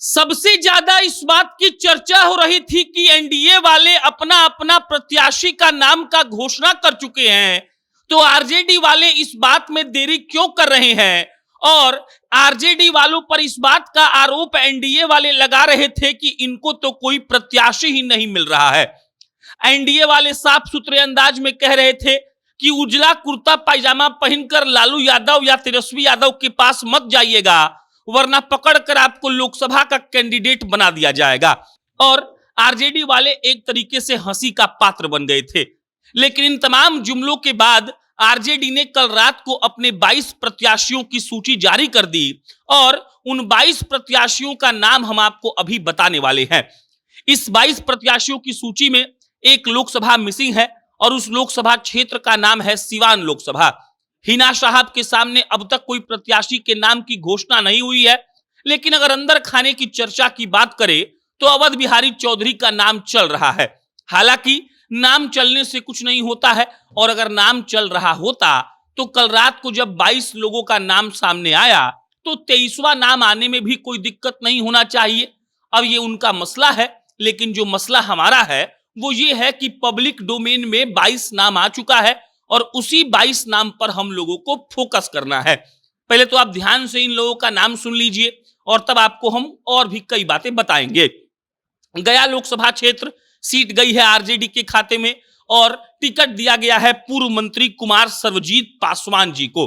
सबसे ज्यादा इस बात की चर्चा हो रही थी कि एनडीए वाले अपना अपना प्रत्याशी का नाम का घोषणा कर चुके हैं, तो आरजेडी वाले इस बात में देरी क्यों कर रहे हैं। और आरजेडी वालों पर इस बात का आरोप एनडीए वाले लगा रहे थे कि इनको तो कोई प्रत्याशी ही नहीं मिल रहा है। एनडीए वाले साफ सुथरे अंदाज में कह रहे थे कि उजला कुर्ता पायजामा पहनकर लालू यादव या तेजस्वी यादव के पास मत जाइएगा, वरना पकड़कर आपको लोकसभा का कैंडिडेट बना दिया जाएगा। और आरजेडी वाले एक तरीके से हंसी का पात्र बन गए थे। लेकिन इन तमाम जुमलों के बाद आरजेडी ने कल रात को अपने 22 प्रत्याशियों की सूची जारी कर दी और उन 22 प्रत्याशियों का नाम हम आपको अभी बताने वाले हैं। इस 22 प्रत्याशियों की सूची में एक लोकसभा मिसिंग है और उस लोकसभा क्षेत्र का नाम है सिवान लोकसभा। हिना साहब के सामने अब तक कोई प्रत्याशी के नाम की घोषणा नहीं हुई है, लेकिन अगर अंदर खाने की चर्चा की बात करें तो अवध बिहारी चौधरी का नाम चल रहा है। हालांकि नाम चलने से कुछ नहीं होता है, और अगर नाम चल रहा होता तो कल रात को जब 22 लोगों का नाम सामने आया तो 23वां नाम आने में भी कोई दिक्कत नहीं होना चाहिए। अब ये उनका मसला है, लेकिन जो मसला हमारा है वो ये है कि पब्लिक डोमेन में 22 नाम आ चुका है और उसी 22 नाम पर हम लोगों को फोकस करना है। पहले तो आप ध्यान से इन लोगों का नाम सुन लीजिए और तब आपको हम और भी कई बातें बताएंगे। गया लोकसभा क्षेत्र सीट गई है आरजेडी के खाते में और टिकट दिया गया है पूर्व मंत्री कुमार सर्वजीत पासवान जी को।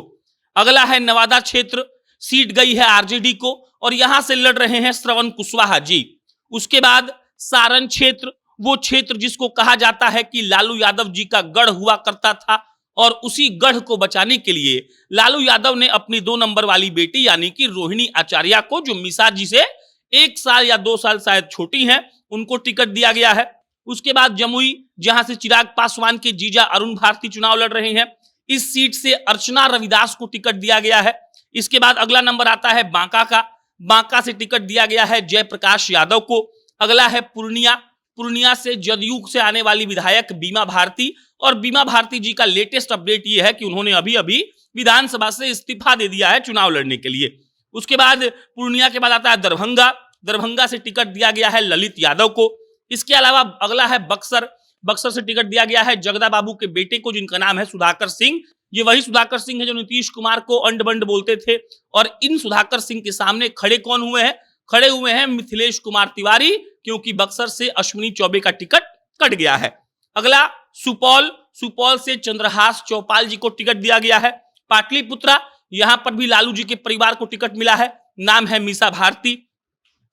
अगला है नवादा क्षेत्र, सीट गई है आरजेडी को और यहां से लड़ रहे हैं श्रवण कुशवाहा जी। उसके बाद सारण क्षेत्र, वो क्षेत्र जिसको कहा जाता है कि लालू यादव जी का गढ़ हुआ करता था, और उसी गढ़ को बचाने के लिए लालू यादव ने अपनी 2 नंबर वाली बेटी यानी कि रोहिणी आचार्य को, जो मिसा जी से 1 साल या 2 साल शायद छोटी हैं, उनको टिकट दिया गया है। उसके बाद जमुई, जहां से चिराग पासवान के जीजा अरुण भारती चुनाव लड़ रहे हैं, इस सीट से अर्चना रविदास को टिकट दिया गया है। इसके बाद अगला नंबर आता है बांका का, बांका से टिकट दिया गया है जयप्रकाश यादव को। अगला है पूर्णिया, पूर्णिया से जदयू से आने वाली विधायक बीमा भारती, और बीमा भारती जी का लेटेस्ट अपडेट ये है कि उन्होंने अभी अभी विधानसभा से इस्तीफा दे दिया है चुनाव लड़ने के लिए। उसके बाद पूर्णिया के बाद आता है दरभंगा, दरभंगा से टिकट दिया गया है ललित यादव को। इसके अलावा अगला है बक्सर, बक्सर से टिकट दिया गया है जगदा बाबू के बेटे को, जिनका नाम है सुधाकर सिंह। ये वही सुधाकर सिंह है जो नीतीश कुमार को अंड बंड बोलते थे। और इन सुधाकर सिंह के सामने खड़े कौन हुए हैं? खड़े हुए हैं मिथिलेश कुमार तिवारी, क्योंकि बक्सर से अश्विनी चौबे का टिकट कट गया है। अगला सुपौल, सुपौल से चंद्रहास चौपाल जी को टिकट दिया गया है। पाटलिपुत्रा, यहां पर भी लालू जी के परिवार को टिकट मिला है, नाम है मीसा भारती।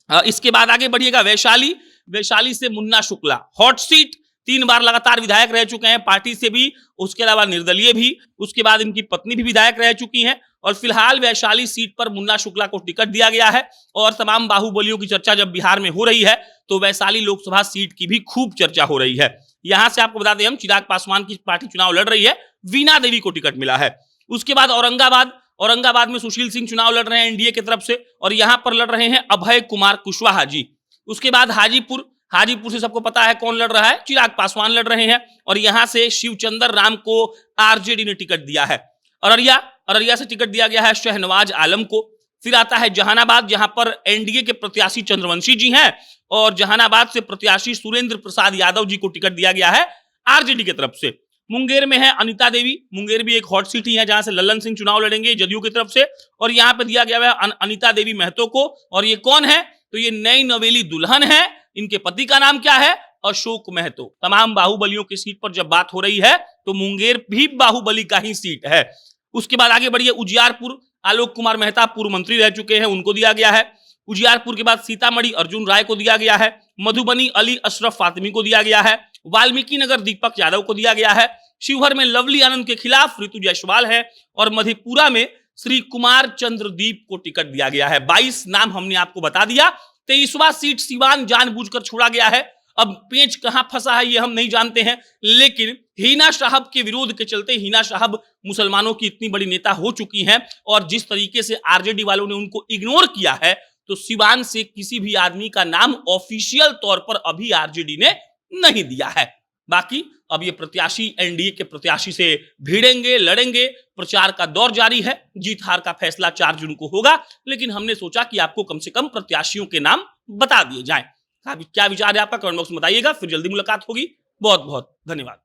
इसके बाद आगे बढ़िएगा वैशाली, वैशाली से मुन्ना शुक्ला, हॉट सीट, 3 बार लगातार विधायक रह चुके हैं पार्टी से भी, उसके अलावा निर्दलीय भी। उसके बाद इनकी पत्नी भी विधायक रह चुकी हैं और फिलहाल वैशाली सीट पर मुन्ना शुक्ला को टिकट दिया गया है। और तमाम बाहुबलियों की चर्चा जब बिहार में हो रही है तो वैशाली लोकसभा सीट की भी खूब चर्चा हो रही है। यहां से आपको बता दें हम, चिराग पासवान की पार्टी चुनाव लड़ रही है, वीणा देवी को टिकट मिला है। उसके बाद औरंगाबाद, औरंगाबाद में सुशील सिंह चुनाव लड़ रहे हैं एनडीए की तरफ से, और यहां पर लड़ रहे हैं अभय कुमार कुशवाहा जी। उसके बाद हाजीपुर, हाजीपुर से सबको पता है कौन लड़ रहा है, चिराग पासवान लड़ रहे हैं, और यहां से शिवचंद्र राम को आरजेडी ने टिकट दिया है। अररिया, अररिया से टिकट दिया गया है शहनवाज आलम को। फिर आता है जहानाबाद, जहां पर एनडीए के प्रत्याशी चंद्रवंशी जी हैं, और जहानाबाद से प्रत्याशी सुरेंद्र प्रसाद यादव जी को टिकट दिया गया है आरजेडी की तरफ से। मुंगेर में है अनिता देवी, मुंगेर भी एक हॉट सीट ही है जहां से लल्लन सिंह चुनाव लड़ेंगे जदयू की तरफ से, और यहां पे दिया गया है अनिता देवी महतो को। और ये कौन है? तो ये नई नवेली दुल्हन है, इनके पति का नाम क्या है? अशोक महतो। तमाम बाहुबलियों की सीट पर जब बात हो रही है तो मुंगेर भी बाहुबली का ही सीट है। उसके बाद आगे बढ़िए उजियारपुर, आलोक कुमार मेहता पूर्व मंत्री रह चुके हैं, उनको दिया गया है। उजियारपुर के बाद सीतामढ़ी अर्जुन राय को दिया गया है। मधुबनी अली अशरफ फातिमी को दिया गया है। वाल्मीकि नगर दीपक यादव को दिया गया है। शिवहर में लवली आनंद के खिलाफ ऋतु जायसवाल है, और मधेपुरा में श्री कुमार चंद्रदीप को टिकट दिया गया है। 22 नाम हमने आपको बता दिया। 23वां सीट सिवान जानबूझकर छोड़ा गया है। अब पेंच कहां फंसा है ये हम नहीं जानते हैं, लेकिन हिना साहब के विरोध के चलते, हिना साहब मुसलमानों की इतनी बड़ी नेता हो चुकी हैं और जिस तरीके से आरजेडी वालों ने उनको इग्नोर किया है, तो सिवान से किसी भी आदमी का नाम ऑफिशियल तौर पर अभी आरजेडी ने नहीं दिया है। बाकी अब ये प्रत्याशी एनडीए के प्रत्याशी से भिड़ेंगे, लड़ेंगे। प्रचार का दौर जारी है। जीत हार का फैसला 4 जून को होगा, लेकिन हमने सोचा कि आपको कम से कम प्रत्याशियों के नाम बता दिए जाएं। क्या विचार है आपका? कमेंट बॉक्स में बताइएगा। फिर जल्दी मुलाकात होगी। बहुत बहुत धन्यवाद।